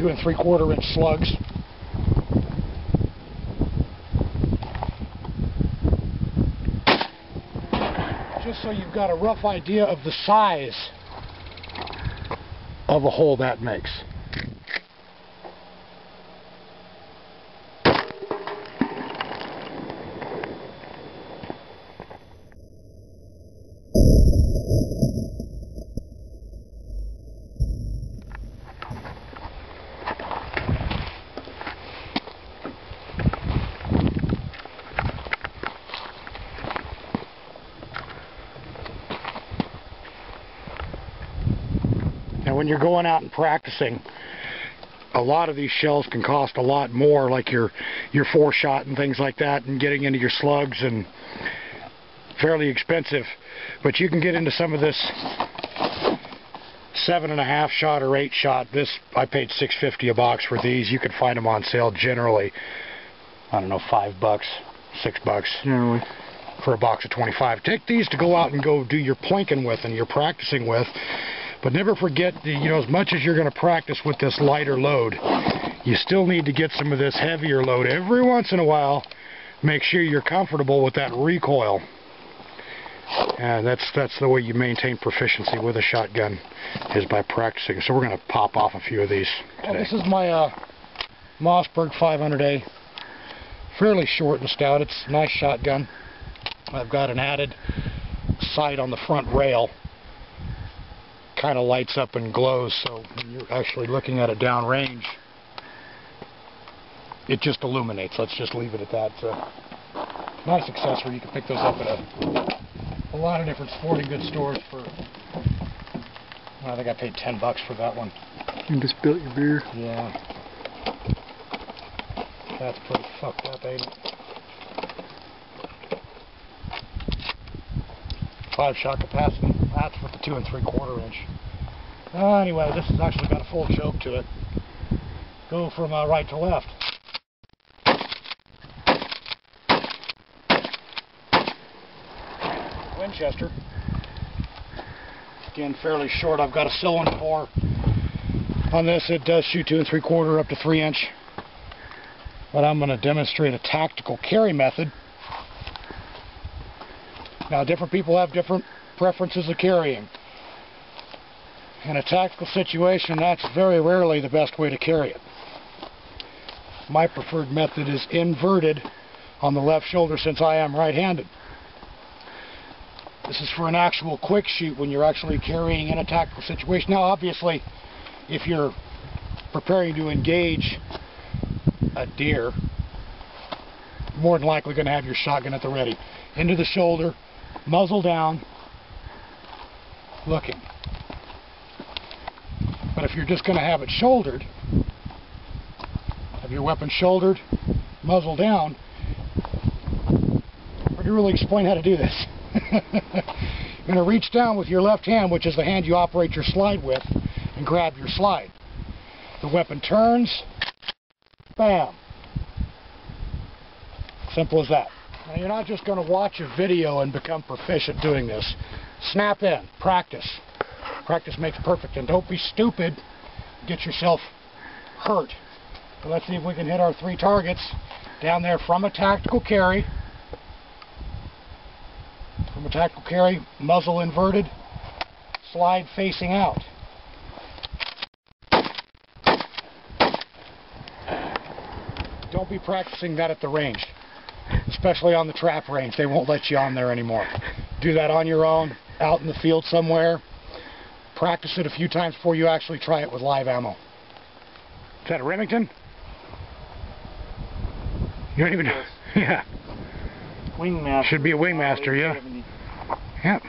2 3/4 inch slugs. Just so you've got a rough idea of the size of a hole that makes. Now when you're going out and practicing, a lot of these shells can cost a lot more, like your 4-shot and things like that, and getting into your slugs, and fairly expensive. But you can get into some of this 7.5 shot or 8-shot. This, I paid $6.50 a box for these. You can find them on sale generally, I don't know, $5, $6 Generally. for a box of 25. Take these to go out and go do your plinking with and your practicing with. But never forget, as much as you're going to practice with this lighter load, you still need to get some of this heavier load every once in a while. Make sure you're comfortable with that recoil. And that's the way you maintain proficiency with a shotgun, is by practicing. So we're going to pop off a few of these today. Well, this is my Mossberg 500A. Fairly short and stout. It's a nice shotgun. I've got an added sight on the front rail. Kind of lights up and glows, so when you're actually looking at it downrange, it just illuminates. Let's just leave it at that. It's a nice accessory. You can pick those up at a lot of different sporting goods stores for, I think I paid $10 for that one. You just spilt your beer. Yeah. That's pretty fucked up, ain't it? 5-shot capacity. That's with the 2 3/4 inch. Anyway, this has actually got a full choke to it. Go from right to left. Winchester. Again, fairly short. I've got a cylinder bore on this. It does shoot 2 3/4 up to 3 inch. But I'm going to demonstrate a tactical carry method. Now, different people have different preferences of carrying. In a tactical situation, that's very rarely the best way to carry it. My preferred method is inverted on the left shoulder, since I am right-handed. This is for an actual quick shoot when you're actually carrying in a tactical situation. Now, obviously, if you're preparing to engage a deer, you're more than likely going to have your shotgun at the ready. Into the shoulder, muzzle down, looking. But if you're just going to have it shouldered, have your weapon shouldered, muzzle down, I can really explain how to do this. You're going to reach down with your left hand, which is the hand you operate your slide with, and grab your slide. The weapon turns, bam. Simple as that. Now, you're not just going to watch a video and become proficient doing this. Snap in. Practice. Practice makes perfect. And don't be stupid. Get yourself hurt. So let's see if we can hit our 3 targets down there from a tactical carry. From a tactical carry, muzzle inverted, slide facing out. Don't be practicing that at the range. Especially on the trap range. They won't let you on there anymore. Do that on your own, out in the field somewhere. Practice it a few times before you actually try it with live ammo. Is that a Remington? You don't even know. Yeah. Wingmaster. Should be a Wingmaster, yeah. Yep.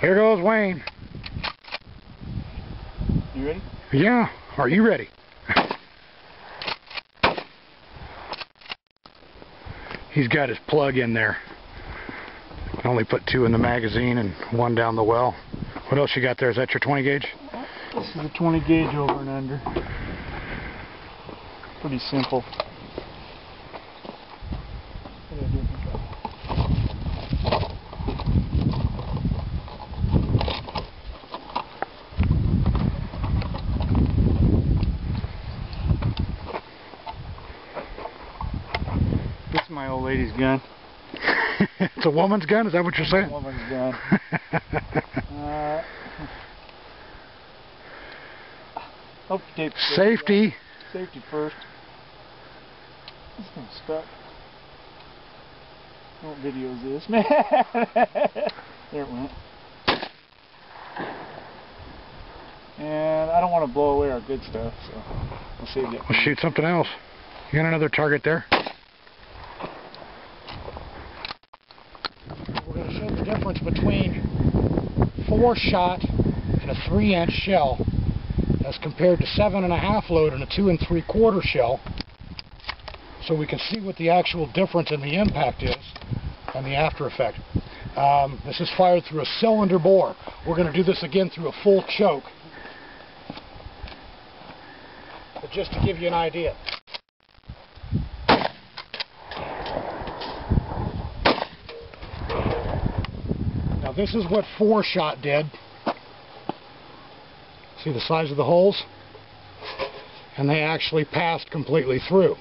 Here goes Wayne. You ready? Yeah. Are you ready? He's got his plug in there. Can only put 2 in the magazine and 1 down the well. What else you got there? Is that your 20 gauge? This is a 20 gauge over and under. Pretty simple. my old lady's gun. It's a woman's gun? Is that what you're saying? Woman's gun. Hope you tape the Safety. Safety first. This thing's stuck. What video is this, man? There it went. And I don't want to blow away our good stuff, so we'll save that. We'll shoot something else. You got another target there? We're going to show the difference between 4-shot and a 3-inch shell as compared to 7.5 load and a 2 3/4 shell, so we can see what the actual difference in the impact is and the after effect. This is fired through a cylinder bore. We're going to do this again through a full choke, but just to give you an idea. Now this is what 4-shot did. See the size of the holes? And they actually passed completely through.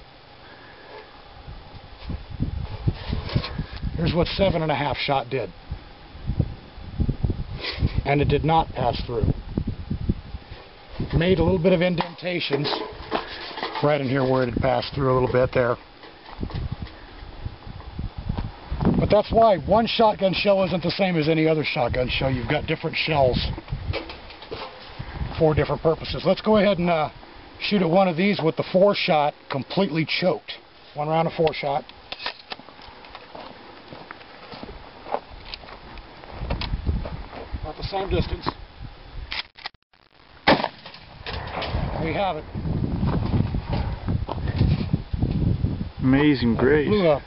Here's what 7.5 shot did. And it did not pass through. Made a little bit of indentations right in here where it had passed through a little bit there. But that's why one shotgun shell isn't the same as any other shotgun shell. You've got different shells for different purposes. Let's go ahead and shoot at one of these with the 4-shot completely choked. One round of 4-shot. About the same distance. We have it. Amazing grace. Blew a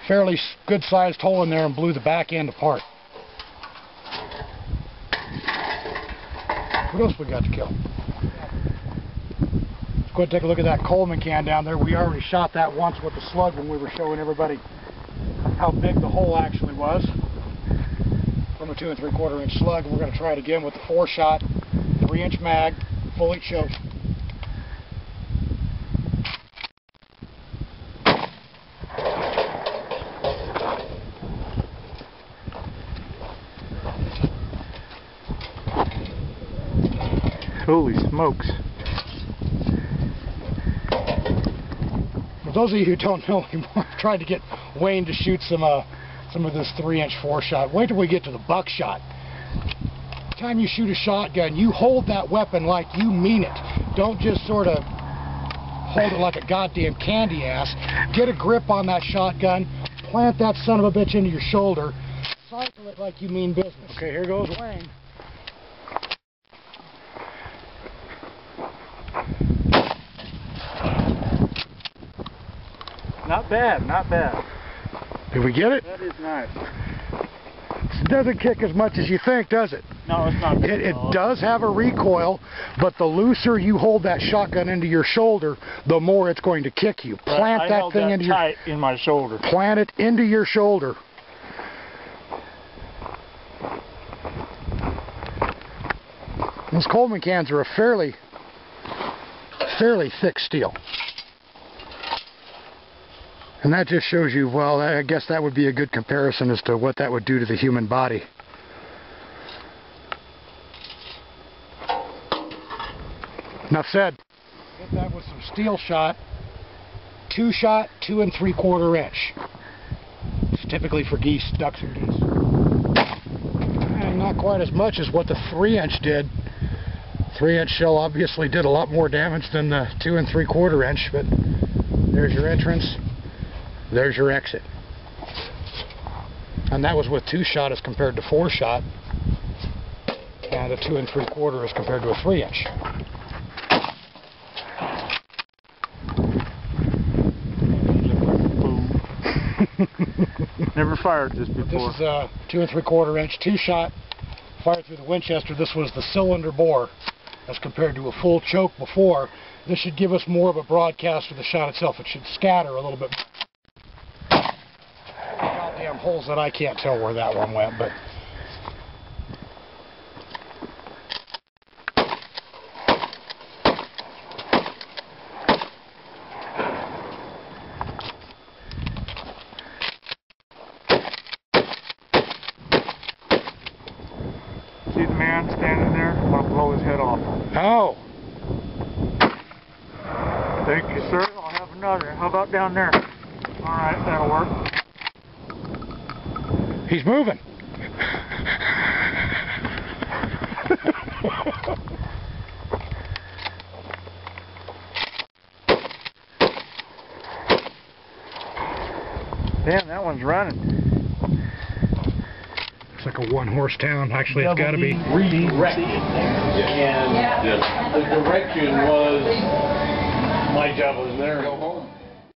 fairly good-sized hole in there and blew the back end apart. What else we got to kill? Let's go ahead and take a look at that Coleman can down there. We already shot that once with the slug when we were showing everybody how big the hole actually was from a 2 3/4 inch slug. And we're going to try it again with the 4-shot, 3-inch mag, fully choked. Holy smokes. For those of you who don't know, we tried to get Wayne to shoot some of this 3-inch 4-shot. Wait till we get to the buckshot. The time you shoot a shotgun, you hold that weapon like you mean it. Don't just sort of hold it like a goddamn candy ass. Get a grip on that shotgun, plant that son of a bitch into your shoulder, cycle it like you mean business. Okay, here goes Wayne. Not bad, not bad. Did we get it? That is nice. It doesn't kick as much as you think, does it? No, it's not. It does have a recoil, but the looser you hold that shotgun into your shoulder, the more it's going to kick you. Plant that thing into your tight in my shoulder. Plant it into your shoulder. Those Coleman cans are a fairly thick steel. And that just shows you, well, I guess that would be a good comparison as to what that would do to the human body. Enough said. Hit that with some steel shot, 2-shot, 2 3/4 inch. It's typically for geese, ducks and geese. And not quite as much as what the 3-inch did. 3-inch shell obviously did a lot more damage than the 2 3/4 inch, but there's your entrance. There's your exit. And that was with 2-shot as compared to 4-shot, and a 2 3/4 as compared to a 3-inch. Never fired this before. This is a 2 3/4 inch 2-shot fired through the Winchester. This was the cylinder bore as compared to a full choke before. This should give us more of a broadcast of the shot itself. It should scatter a little bit. Goddamn holes that I can't tell where that one went, but man standing there. I want to blow his head off. Oh. Thank you, sir. I'll have another. How about down there? Alright, that'll work. He's moving. Damn, that one's running. It's like a one-horse town. Actually, it's got to be. Redirected there. And the direction was, my job was there.